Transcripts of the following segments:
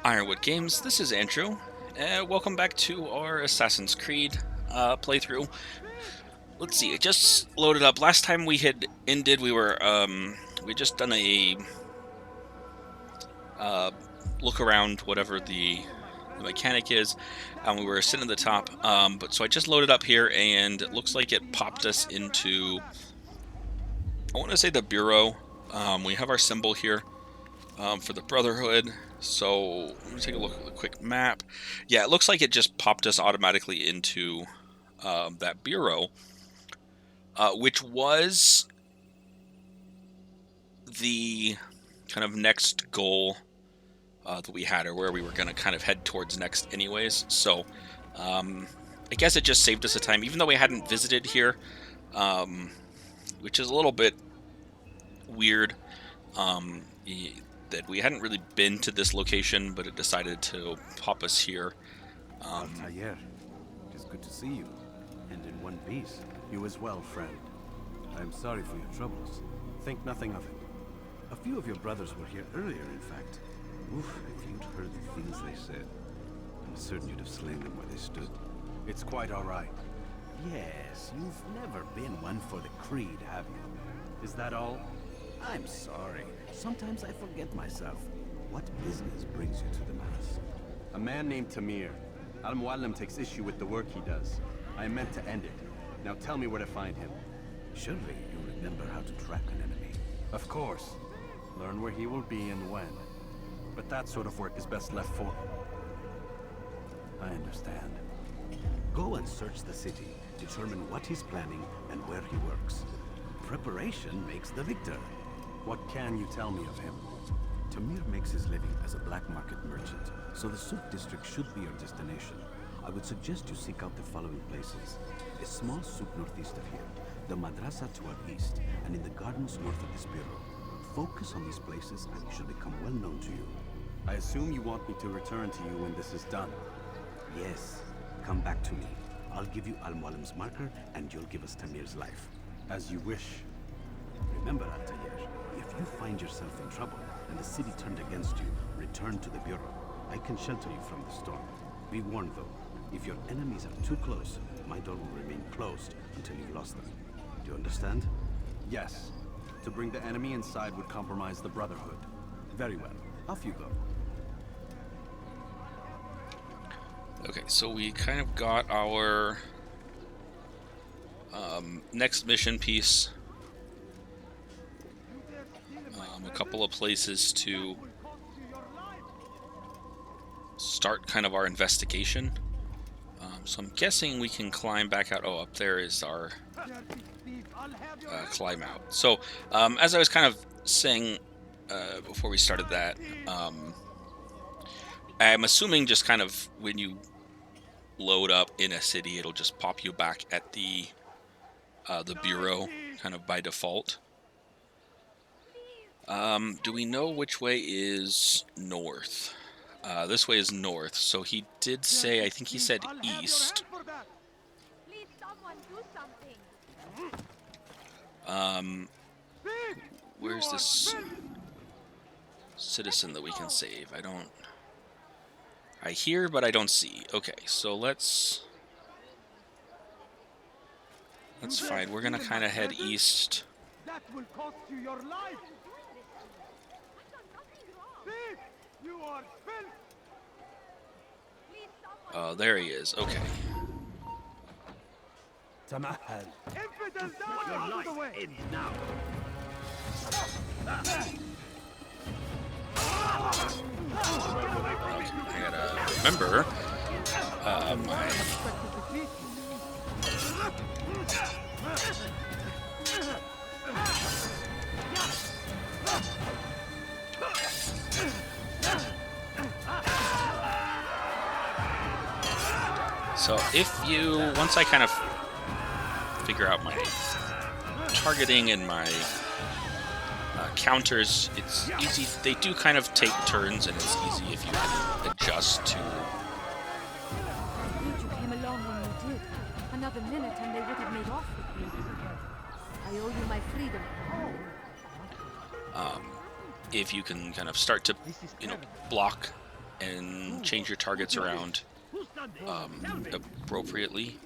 Ironwood Games. This is Andrew. Welcome back to our Assassin's Creed playthrough. Let's see, it just loaded up. Last time we had ended, we just done a look around, whatever the mechanic is, and we were sitting at the top. But so I just loaded up here, and it looks like it popped us into, I want to say, the Bureau. We have our symbol here for the Brotherhood. So let me take a look at the quick map. Yeah, it looks like it just popped us automatically into that bureau, which was the kind of next goal that we had, or where we were going to kind of head towards next anyways. So I guess it just saved us a time, even though we hadn't visited here, which is a little bit weird. That we hadn't really been to this location, but it decided to pop us here. Altair, it is good to see you, and in one piece. You as well, friend. I am sorry for your troubles. Think nothing of it. A few of your brothers were here earlier, in fact. Oof, if you'd heard the things they said, I'm certain you'd have slain them where they stood. It's quite all right. Yes, you've never been one for the creed, have you? Is that all? I'm sorry. Sometimes I forget myself. What business brings you to the mass? A man named Tamir. Al-Muallim takes issue with the work he does. I am meant to end it. Now tell me where to find him. Surely you remember how to track an enemy. Of course. Learn where he will be and when. But that sort of work is best left for... I understand. Go and search the city, determine what he's planning and where he works. Preparation makes the victor. What can you tell me of him? Tamir makes his living as a black market merchant, so the Souk district should be your destination. I would suggest you seek out the following places. A small souk northeast of here, the madrasa to our east, and in the gardens north of this bureau. Focus on these places and he should become well known to you. I assume you want me to return to you when this is done. Yes, come back to me. I'll give you Al-Muallim's marker and you'll give us Tamir's life. As you wish. Remember, Altair, if you find yourself in trouble and the city turned against you, return to the bureau. I can shelter you from the storm. Be warned though, if your enemies are too close, my door will remain closed until you've lost them. Do you understand? Yes. To bring the enemy inside would compromise the Brotherhood. Very well. Off you go. Okay, so we kind of got our next mission piece. A couple of places to start kind of our investigation. So I'm guessing we can climb back out. Oh, up there is our climb out. So as I was kind of saying before we started that, I'm assuming just kind of when you load up in a city, it'll just pop you back at the bureau kind of by default. Do we know which way is north? This way is north, so he did say, I think he said east. Where's this citizen that we can save? I hear, but I don't see. Okay, so let's fine. We're gonna kind of head east. That will cost you your life. Thief! You are filth! Oh, there he is. Okay. Tamahal. Infidel down out of the way! Ends now. I gotta remember my... So once I kind of figure out my targeting and my counters, it's easy. They do kind of take turns, and it's easy if you can adjust to... You came along when you did. Another minute and they would have made off with me. I owe you my freedom. if you can kind of start to, block and change your targets around appropriately.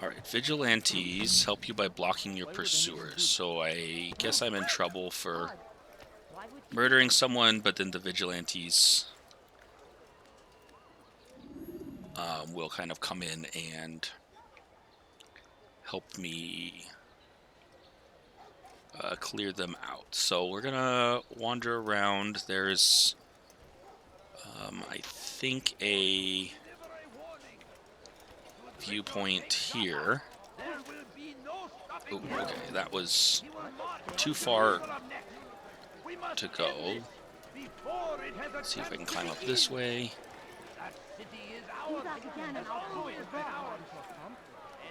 Alright, vigilantes help you by blocking your pursuers. So I guess I'm in trouble for murdering someone, but then the vigilantes will kind of come in and help me clear them out. So we're gonna wander around. There's, I think, a viewpoint here. Ooh, okay, that was too far to go. Let's see if I can climb up this way. And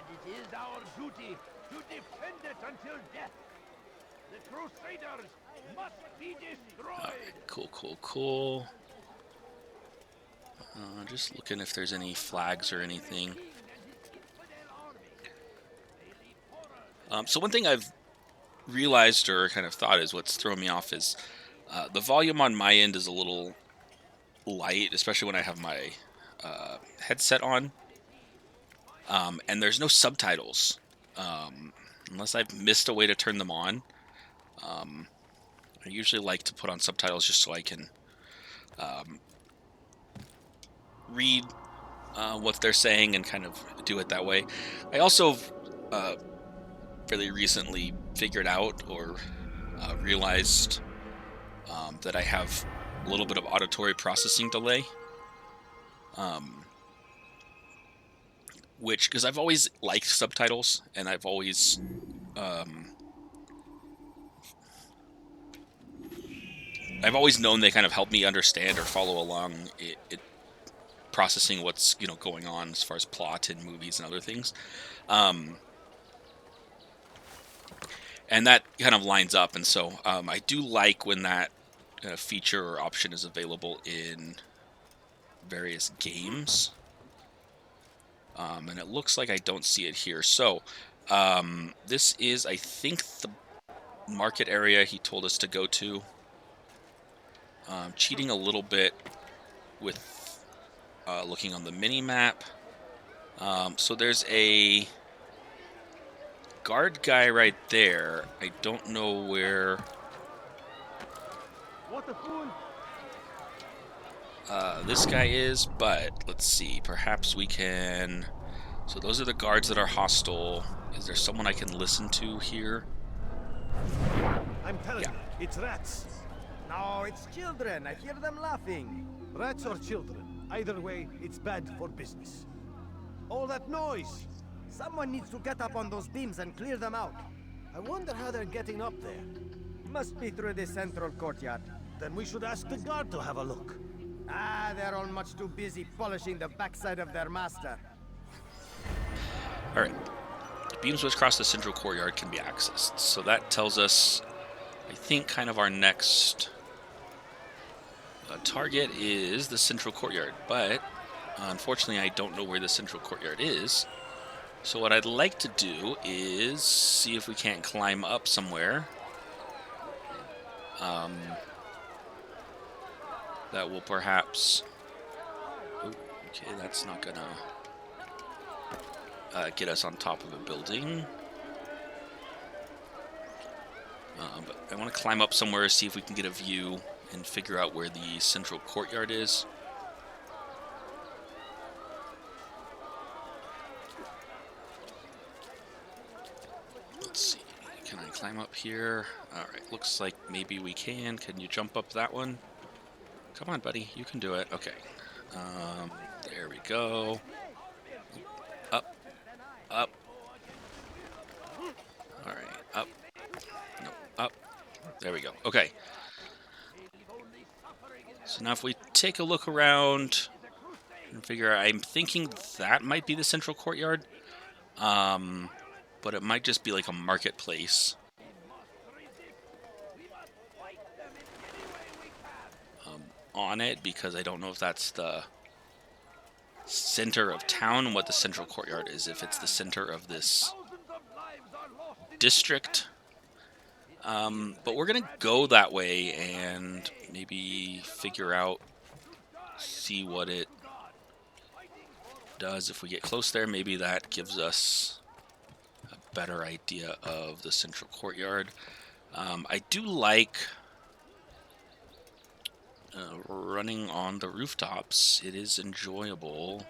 it is our duty to defend it until death. The Crusaders must be destroyed. Cool. Just looking if there's any flags or anything. So one thing I've realized or kind of thought is what's throwing me off is the volume on my end is a little light, especially when I have my headset on. And there's no subtitles. Unless I've missed a way to turn them on. I usually like to put on subtitles just so I can read what they're saying and kind of do it that way. I also fairly recently figured out or realized that I have a little bit of auditory processing delay. Which, because I've always liked subtitles, and I've always known they kind of help me understand or follow along it processing what's going on as far as plot in movies and other things, and that kind of lines up. And so I do like when that feature or option is available in various games. And it looks like I don't see it here. So this is, I think, the market area he told us to go to. Cheating a little bit with looking on the mini-map. So there's a guard guy right there. I don't know where What a fool! This guy is, but let's see. Perhaps we can... So those are the guards that are hostile. Is there someone I can listen to here? I'm telling you, it's rats. No, it's children. I hear them laughing. Rats or children. Either way, it's bad for business. All that noise. Someone needs to get up on those beams and clear them out. I wonder how they're getting up there. Must be through the central courtyard. Then we should ask the guard to have a look. Ah, they're all much too busy polishing the backside of their master. Alright. Beams which cross the central courtyard can be accessed. So that tells us, I think, kind of our next target is the central courtyard. But, unfortunately, I don't know where the central courtyard is. So what I'd like to do is see if we can't climb up somewhere. That will perhaps... Oh, okay, that's not gonna get us on top of a building. But I want to climb up somewhere, see if we can get a view and figure out where the central courtyard is. Let's see, can I climb up here? Alright, looks like maybe we can. Can you jump up that one? Come on, buddy, you can do it. Okay. There we go. Up. Up. Alright, up. No, up. There we go. Okay. So now if we take a look around and figure out, I'm thinking that might be the central courtyard. But it might just be like a marketplace. On it, because I don't know if that's the center of town and what the central courtyard is. If it's the center of this district, But we're gonna go that way and maybe figure out, see what it does if we get close there. Maybe that gives us a better idea of the central courtyard. I do like running on the rooftops. It is enjoyable.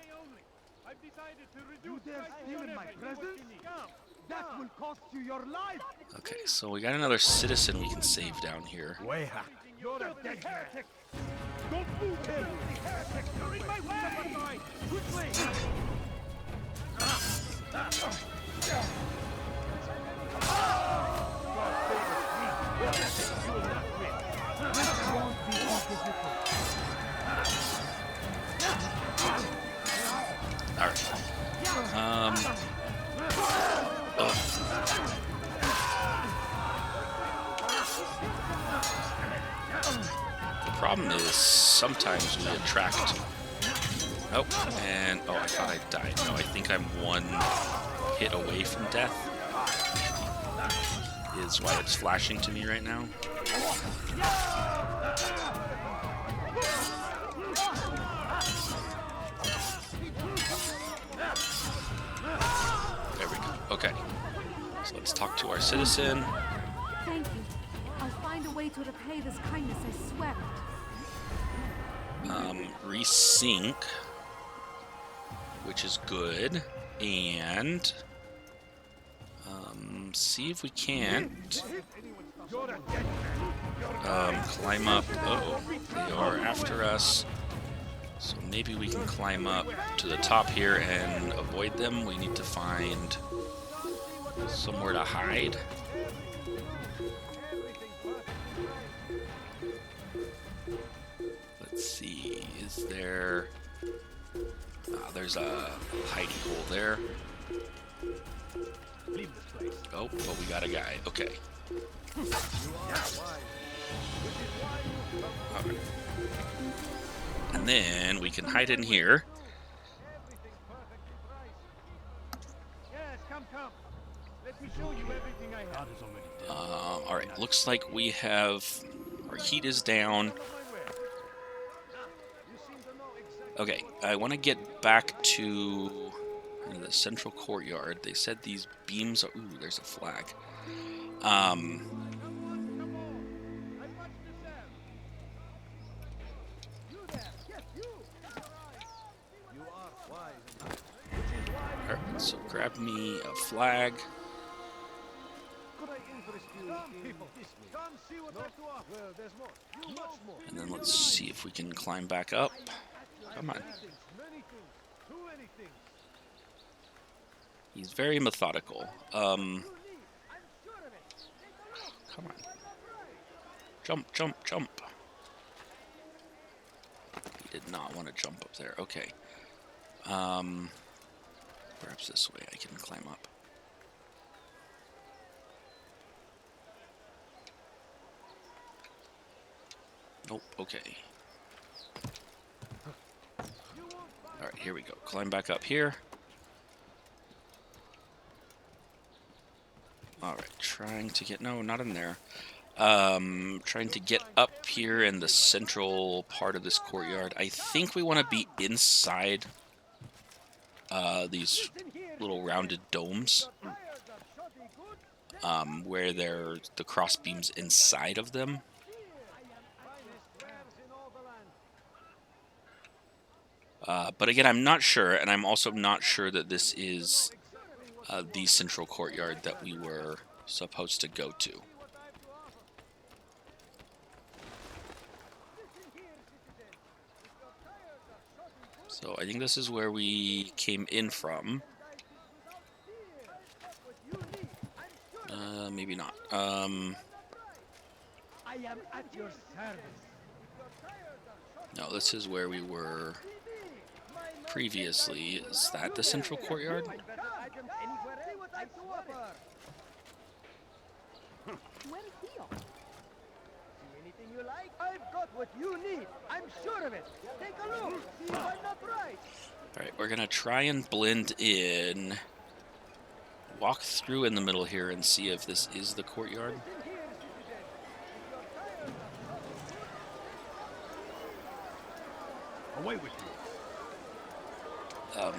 Okay, so we got another citizen we can save down here. You're a dead heretic! Don't move him! Heretic! You're in my way! Quickly! All right. The problem is sometimes we attract. Oh, and oh, I thought I died. No, I think I'm one hit away from death. Is why it's flashing to me right now. There we go. Okay. So let's talk to our citizen. Thank you. I'll find a way to repay this kindness, I swear. Resync, which is good, and see if we can't climb up. Oh, they are after us. So maybe we can climb up to the top here and avoid them. We need to find somewhere to hide. Let's see, is there... there's a hidey hole there. Oh, but we got a guy. Okay. Alright. And then we can hide in here. Yes, come. Let me show you everything I have. Alright, looks like we have... Our heat is down. Okay, I want to get back to the central courtyard. They said these beams are... Ooh, there's a flag. Alright, so grab me a flag. And then let's see if we can climb back up. Come on. He's very methodical. Come on. Jump, jump, jump. He did not want to jump up there. Okay. Perhaps this way I can climb up. Nope, okay. Alright, here we go. Climb back up here. Alright, trying to get... No, not in there. Trying to get up here in the central part of this courtyard. I think we want to be inside these little rounded domes. Where there's the cross beams inside of them. But again, I'm not sure, and I'm also not sure that this is the central courtyard that we were supposed to go to. So I think this is where we came in from. Maybe not. I am at your service. No, this is where we were previously. Is that the central courtyard? Where is he off? See anything you like? I've got what you need. I'm sure of it. Take a look. See if I'm not right. Alright, we're gonna try and blend in. Walk through in the middle here and see if this is the courtyard. Away with you.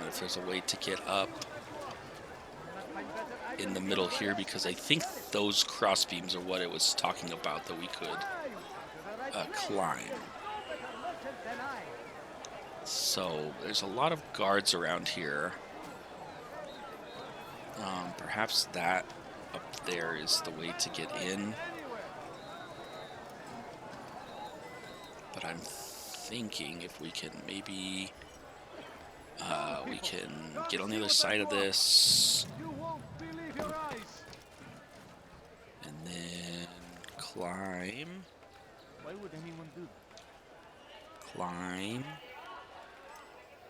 If there's a way to get up in the middle here, because I think those crossbeams are what it was talking about that we could climb. So there's a lot of guards around here. Perhaps that up there is the way to get in. But I'm thinking if we can maybe we can get on the other side of this and then climb. Why would anyone do that? Climb,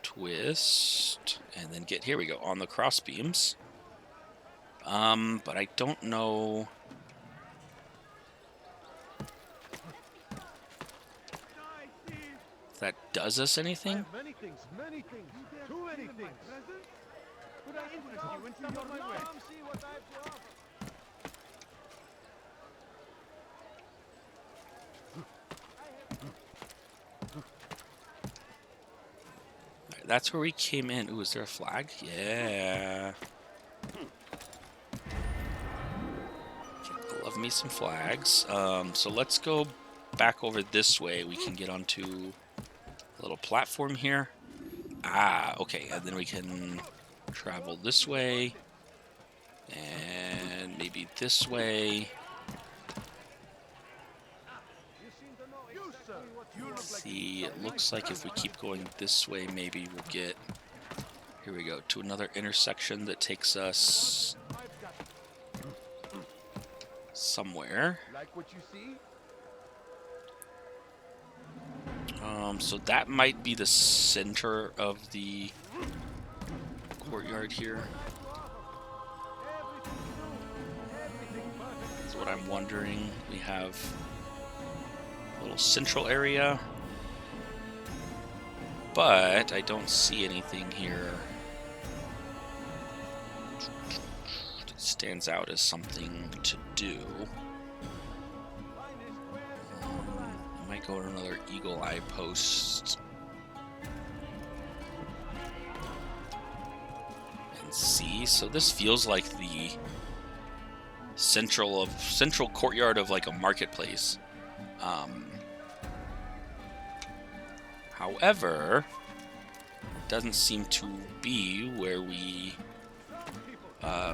twist, and then get, here we go, on the cross beams. But I don't know. If that does us anything? Many things, too many things. Could I interest you in some of my work? Come see what I have to offer. Alright, that's where we came in. Ooh, is there a flag? Yeah. I love me some flags. So let's go back over this way. We can get onto a little platform here. Ah, okay. And then we can travel this way. And maybe this way. Let's see, it looks like if we keep going this way, maybe we'll get, here we go, to another intersection that takes us somewhere. Like what you see? So that might be the center of the courtyard here. That's what I'm wondering. We have a little central area, but I don't see anything here that stands out as something to do. I might go to another eagle eye post and see. So this feels like the central courtyard of like a marketplace. However, it doesn't seem to be where we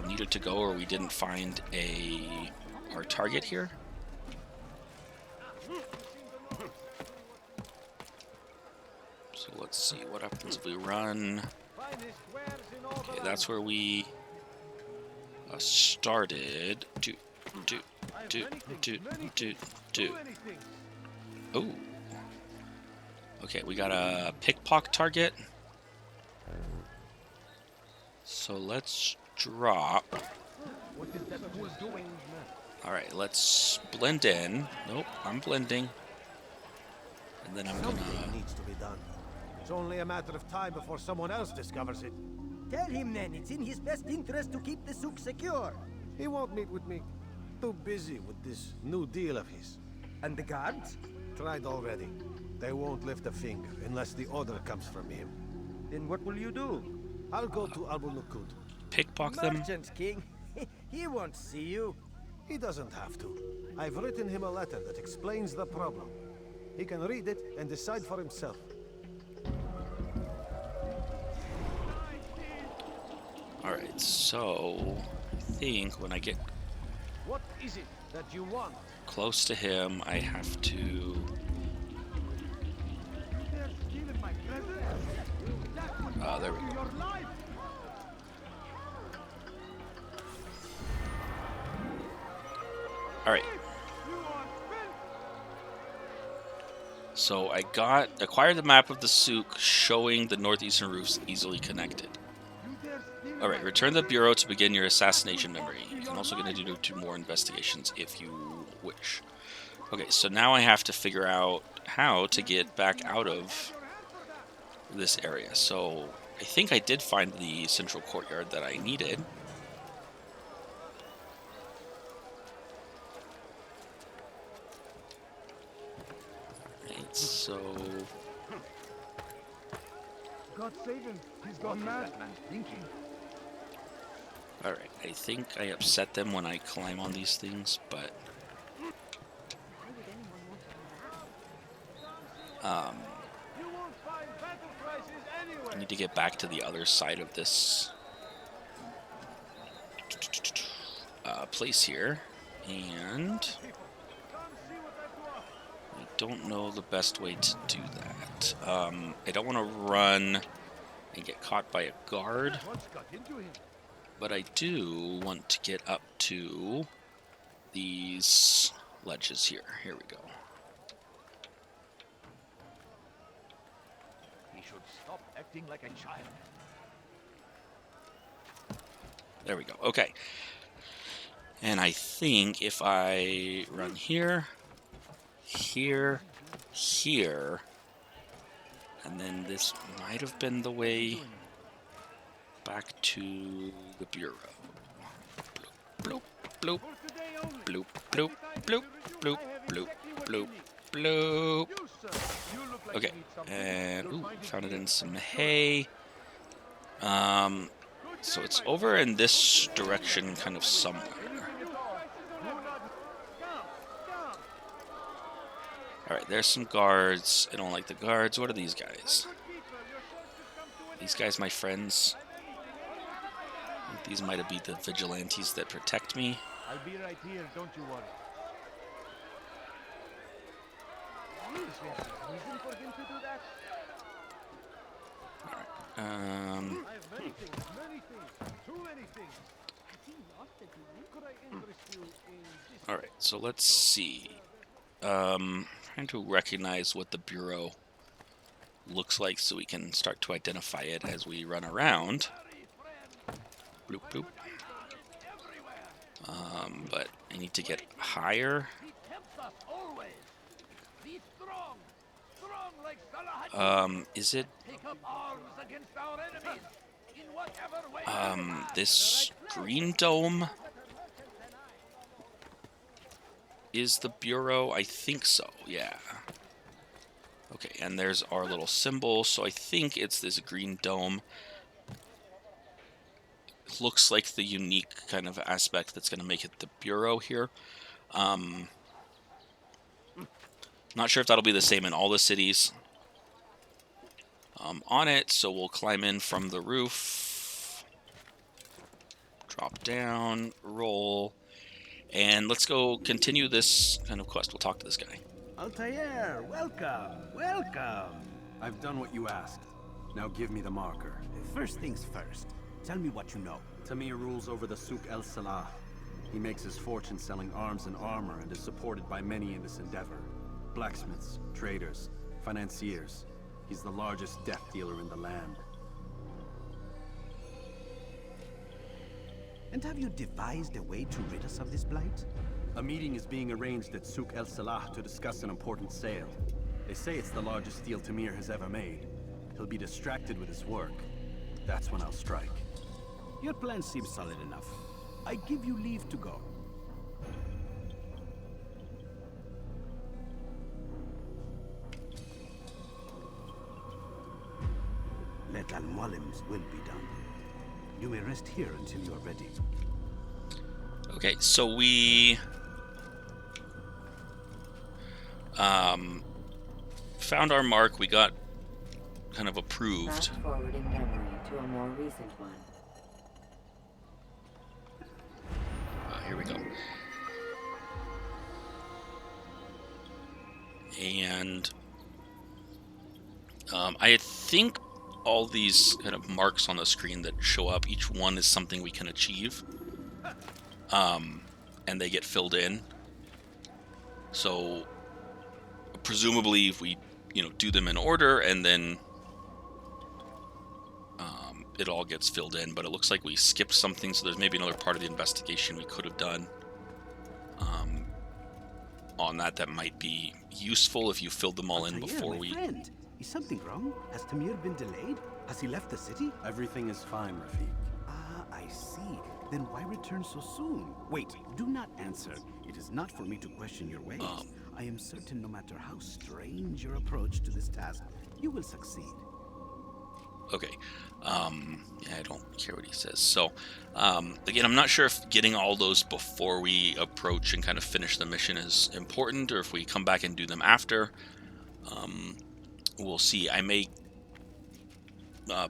needed to go, or we didn't find our target here. So let's see what happens if we run. Okay, that's where we started. Oh. Okay, we got a pickpocket target. So let's drop. Alright, let's blend in. Nope, I'm blending. And then I'm gonna... Something needs to be done. It's only a matter of time before someone else discovers it. Tell him then it's in his best interest to keep the souk secure. He won't meet with me. Too busy with this new deal of his. And the guards? Tried already. They won't lift a finger unless the order comes from him. Then what will you do? I'll go to Abu Nukud. pickpocket them. Merchant King. He won't see you. He doesn't have to. I've written him a letter that explains the problem. He can read it and decide for himself. Alright, so I think when I get What is it that you want? close to him, I have to... there we go. Alright. So I acquired the map of the souk showing the northeastern roofs easily connected. Alright, return the bureau to begin your assassination memory. You can also get to do 2 more investigations if you wish. Okay, so now I have to figure out how to get back out of this area. So I think I did find the central courtyard that I needed. Alright, so God save him. He's gone mad. That man thinking. Alright, I think I upset them when I climb on these things, but Why would anyone want to do that? You won't find battle prices I anywhere. need to get back to the other side of this place here, and Come see what I do. I don't know the best way to do that. I don't want to run and get caught by a guard, What's got into him? but I do want to get up to these ledges here. Here we go. He should stop acting like a child. There we go. Okay. And I think if I run here, here, here, and then this might have been the way back to the bureau. Bloop, bloop, For today only. bloop, bloop, bloop, bloop, bloop, bloop, bloop. You, sir. You look like Okay, you need something. and You'll ooh, find it found it here. in some hay. So it's over in this direction, kind of somewhere. All right, there's some guards. I don't like the guards. What are these guys? These guys, my friends. I think these might be the vigilantes that protect me. I'll be right here, don't you worry. Is there a reason for him to do that? All right. I have many things, too many things. Has he lost a duel? Could I interest you in this? All right. So let's see. Trying to recognize what the bureau looks like, so we can start to identify it as we run around. Bloop bloop. But I need to get higher. He tempts us always. Be strong. Strong like Salah. Is it Take up arms against our enemies. In whatever way. this green dome is the bureau? I think so, yeah. Okay, and there's our little symbol, so I think it's this green dome. It looks like the unique kind of aspect that's going to make it the bureau here. Not sure if that'll be the same in all the cities on it, so we'll climb in from the roof, drop down, roll, and let's go continue this kind of quest. We'll talk to this guy. Altair, welcome, welcome. I've done what you asked. Now give me the marker. First things first. Tell me what you know. Tamir rules over the Souk El Salah. He makes his fortune selling arms and armor and is supported by many in this endeavor. Blacksmiths, traders, financiers. He's the largest death dealer in the land. And have you devised a way to rid us of this blight? A meeting is being arranged at Souk El Salah to discuss an important sale. They say it's the largest deal Tamir has ever made. He'll be distracted with his work. That's when I'll strike. Your plan seems solid enough. I give you leave to go. Let Al-Mualim's will be done. You may rest here until you are ready. Okay, so we found our mark. We got kind of approved. Fast forwarding memory to a more recent one. Here we go. And I think all these kind of marks on the screen that show up, each one is something we can achieve. And they get filled in. So presumably if we, do them in order, and then it all gets filled in, but it looks like we skipped something, so there's maybe another part of the investigation we could have done on that might be useful if you filled them all in Altair, before my we... friend. Is something wrong? Has Tamir been delayed? Has he left the city? Everything is fine, Rafiq. Ah, I see. Then why return so soon? Wait, do not answer. It is not for me to question your ways. I am certain no matter how strange your approach to this task, you will succeed. Okay. Yeah, I don't care what he says. So, again, I'm not sure if getting all those before we approach and kind of finish the mission is important, or if we come back and do them after. We'll see. I may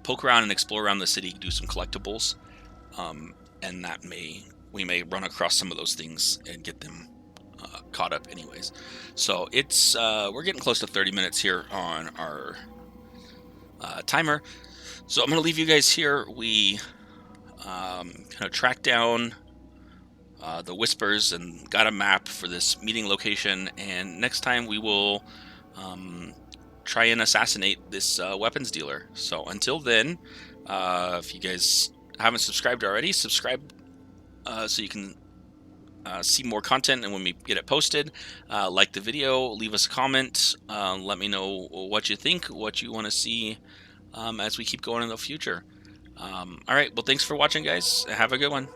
poke around and explore around the city, do some collectibles, and we may run across some of those things and get them caught up anyways. So it's we're getting close to 30 minutes here on our timer. So I'm going to leave you guys here. We kind of tracked down the Whispers and got a map for this meeting location. And next time we will try and assassinate this weapons dealer. So until then, if you guys haven't subscribed already, subscribe so you can see more content and when we get it posted. Like the video, leave us a comment, let me know what you think, what you want to see as we keep going in the future. All right, well, thanks for watching, guys. Have a good one.